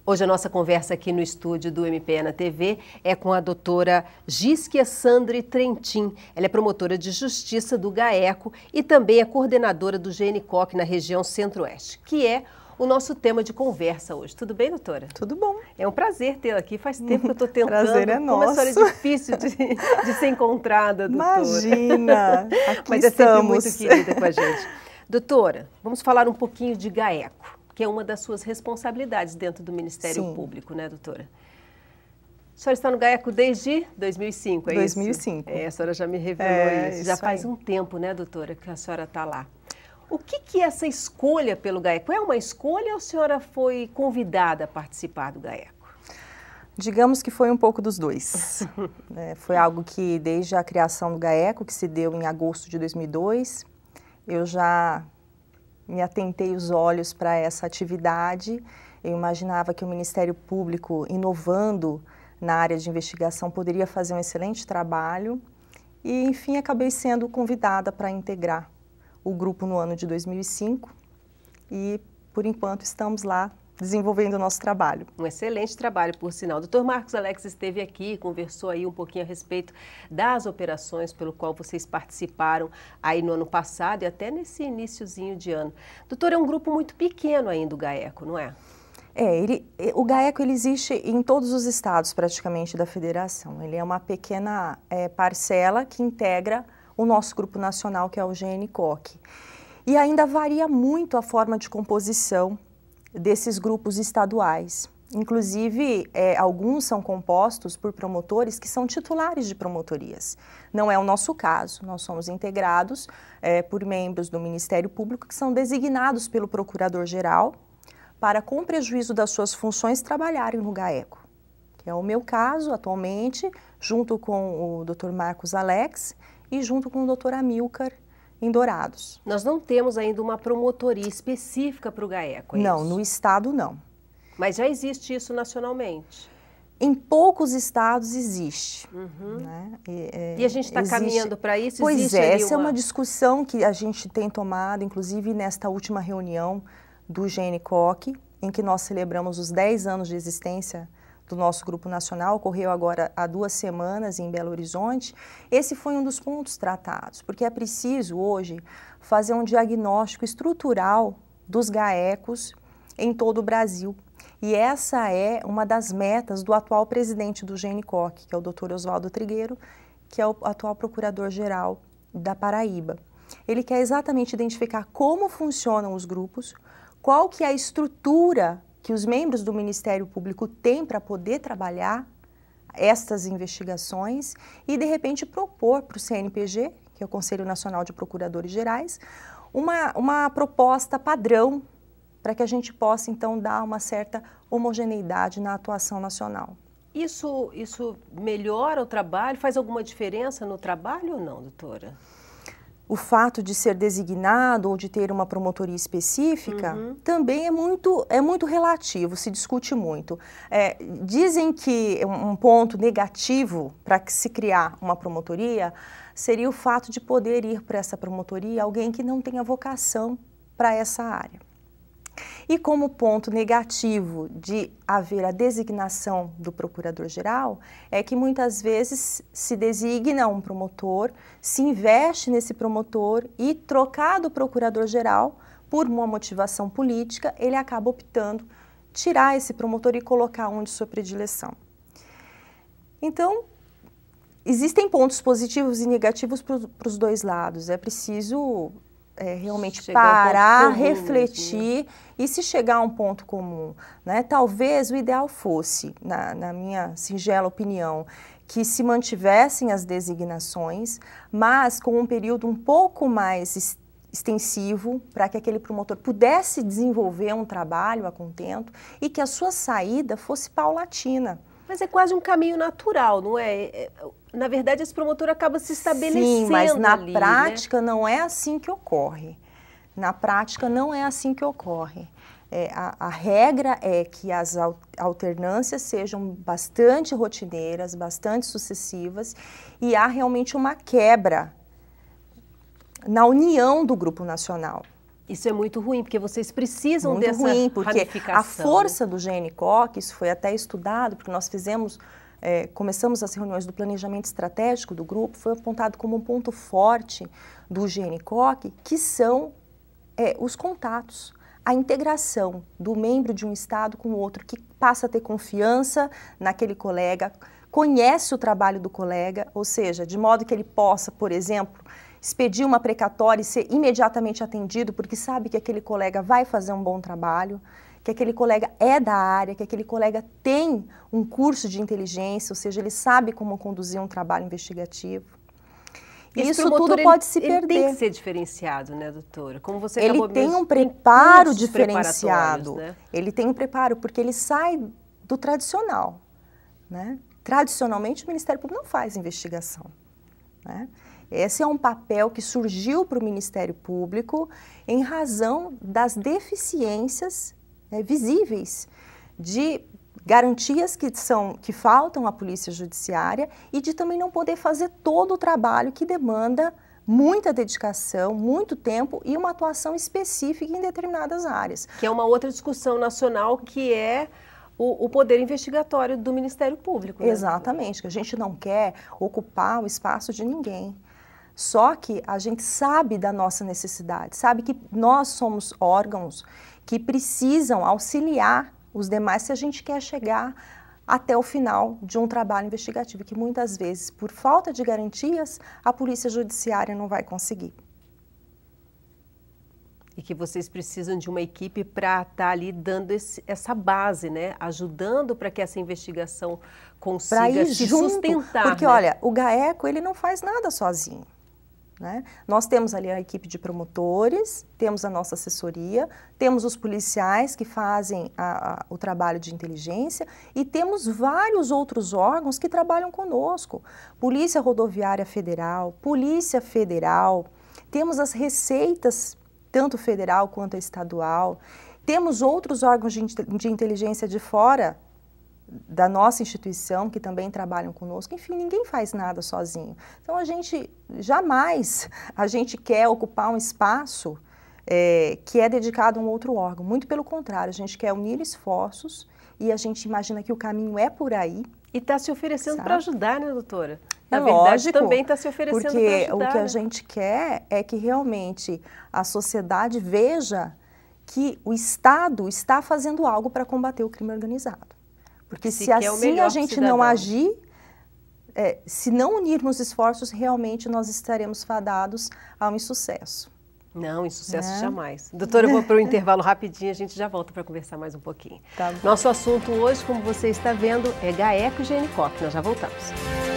Hoje a nossa conversa aqui no estúdio do MPE na TV é com a doutora Giskia Sandri Trentin. Ela é promotora de justiça do GAECO e também é coordenadora do GNCOC na região Centro-Oeste, que é o nosso tema de conversa hoje. Tudo bem, doutora? Tudo bom. É um prazer tê-la aqui. Faz tempo que eu estou tentando. Prazer é nosso. Como a senhora é difícil de ser encontrada, doutora. Imagina, aqui Mas é sempre muito querida com a gente. Doutora, vamos falar um pouquinho de GAECO, que é uma das suas responsabilidades dentro do Ministério Público, né, doutora? A senhora está no GAECO desde 2005, é 2005. isso? A senhora já me revelou isso. Já isso faz um tempo, né, doutora, que a senhora está lá. O que é essa escolha pelo GAECO? É uma escolha ou a senhora foi convidada a participar do GAECO? Digamos que foi um pouco dos dois. Foi algo que, desde a criação do GAECO, que se deu em agosto de 2002, eu já me atentei os olhos para essa atividade. Eu imaginava que o Ministério Público, inovando na área de investigação, poderia fazer um excelente trabalho e, enfim, acabei sendo convidada para integrar o grupo no ano de 2005 e, por enquanto, estamos lá desenvolvendo o nosso trabalho. Um excelente trabalho, por sinal. Dr. Marcos Alex esteve aqui, conversou aí um pouquinho a respeito das operações pelo qual vocês participaram aí no ano passado e até nesse iniciozinho de ano. Doutor, é um grupo muito pequeno ainda o GAECO, não é? O GAECO ele existe em todos os estados praticamente da federação. Ele é uma pequena parcela que integra o nosso grupo nacional, que é o GNCOC. E ainda varia muito a forma de composição desses grupos estaduais. Inclusive, alguns são compostos por promotores que são titulares de promotorias. Não é o nosso caso, nós somos integrados por membros do Ministério Público que são designados pelo Procurador-Geral para, com prejuízo das suas funções, trabalharem no GAECO. Que é o meu caso, atualmente, junto com o Dr. Marcos Alex e junto com o Dr. Amilcar, em Dourados. Nós não temos ainda uma promotoria específica para o GAECO, é não, isso? No estado não. Mas já existe isso nacionalmente? Em poucos estados existe. Né? E a gente está caminhando para isso? Pois essa é uma discussão que a gente tem tomado, inclusive nesta última reunião do GNCOC, em que nós celebramos os 10 anos de existência do nosso grupo nacional, ocorreu agora há 2 semanas em Belo Horizonte. Esse foi um dos pontos tratados, porque é preciso hoje fazer um diagnóstico estrutural dos GAECOs em todo o Brasil. E essa é uma das metas do atual presidente do GNCOC, que é o Dr. Oswaldo Trigueiro, que é o atual procurador-geral da Paraíba. Ele quer exatamente identificar como funcionam os grupos, qual que é a estrutura que os membros do Ministério Público têm para poder trabalhar estas investigações e, de repente, propor para o CNPG, que é o Conselho Nacional de Procuradores Gerais, uma proposta padrão para que a gente possa, então, dar uma certa homogeneidade na atuação nacional. Isso melhora o trabalho? Faz alguma diferença no trabalho ou não, doutora? O fato de ser designado ou de ter uma promotoria específica também é muito relativo, se discute muito. Dizem que um ponto negativo para se criar uma promotoria seria o fato de poder ir para essa promotoria alguém que não tenha vocação para essa área. E como ponto negativo de haver a designação do procurador-geral, é que muitas vezes se designa um promotor, se investe nesse promotor e, trocado o procurador-geral por uma motivação política, ele acaba optando tirar esse promotor e colocar um de sua predileção. Então, existem pontos positivos e negativos para os dois lados. É preciso realmente parar, refletir e se chegar a um ponto comum, né? Talvez o ideal fosse, na minha singela opinião, que se mantivessem as designações, mas com um período um pouco mais extensivo para que aquele promotor pudesse desenvolver um trabalho a contento e que a sua saída fosse paulatina. Mas é quase um caminho natural, não é? Na verdade, esse promotor acaba se estabelecendo. Sim, mas na ali, prática, né? Não é assim que ocorre. Na prática não é assim que ocorre. A regra é que as alternâncias sejam bastante rotineiras, bastante sucessivas e há realmente uma quebra na união do grupo nacional. Isso é muito ruim, porque vocês precisam muito dessa ruim, porque ramificação. A força do GNCOC, isso foi até estudado, porque nós começamos as reuniões do planejamento estratégico do grupo, foi apontado como um ponto forte do GNCOC, que são os contatos, a integração do membro de um estado com o outro, que passa a ter confiança naquele colega, conhece o trabalho do colega, ou seja, de modo que ele possa, por exemplo, expedir uma precatória e ser imediatamente atendido, porque sabe que aquele colega vai fazer um bom trabalho, que aquele colega é da área, que aquele colega tem um curso de inteligência, ou seja, ele sabe como conduzir um trabalho investigativo. Isso tudo pode se perder. Ele tem que ser diferenciado, né, doutora? Como você ele acabou tem mesmo, um preparo tem diferenciado. Né? Ele tem um preparo, porque ele sai do tradicional. Né? Tradicionalmente, o Ministério Público não faz investigação. Né? Esse é um papel que surgiu para o Ministério Público em razão das deficiências visíveis de garantias que faltam à Polícia Judiciária e de também não poder fazer todo o trabalho que demanda muita dedicação, muito tempo e uma atuação específica em determinadas áreas. Que é uma outra discussão nacional, que é o poder investigatório do Ministério Público. Né? Exatamente, que a gente não quer ocupar o espaço de ninguém. Só que a gente sabe da nossa necessidade, sabe que nós somos órgãos que precisam auxiliar os demais se a gente quer chegar até o final de um trabalho investigativo, que muitas vezes, por falta de garantias, a Polícia Judiciária não vai conseguir. E que vocês precisam de uma equipe para estar ali dando essa base, né? Ajudando para que essa investigação consiga se sustentar. Porque, né? Olha, o GAECO, ele não faz nada sozinho. Né? Nós temos ali a equipe de promotores, temos a nossa assessoria, temos os policiais que fazem o trabalho de inteligência e temos vários outros órgãos que trabalham conosco. Polícia Rodoviária Federal, Polícia Federal, temos as receitas, tanto federal quanto estadual, temos outros órgãos de inteligência de fora da nossa instituição, que também trabalham conosco. Enfim, ninguém faz nada sozinho. Então, jamais a gente quer ocupar um espaço que é dedicado a um outro órgão. Muito pelo contrário, a gente quer unir esforços e a gente imagina que o caminho é por aí. E está se oferecendo para ajudar, né, doutora? Na verdade, lógico, também está se oferecendo para ajudar. Porque o que a gente quer é que realmente a sociedade veja que o Estado está fazendo algo para combater o crime organizado. Porque se assim a gente não agir, se não unirmos esforços, realmente nós estaremos fadados a um insucesso. Não, insucesso jamais. Doutora, eu vou para o intervalo rapidinho, a gente já volta para conversar mais um pouquinho. Tá bom. Nosso assunto hoje, como você está vendo, é GAECO e GNCOC. Nós já voltamos.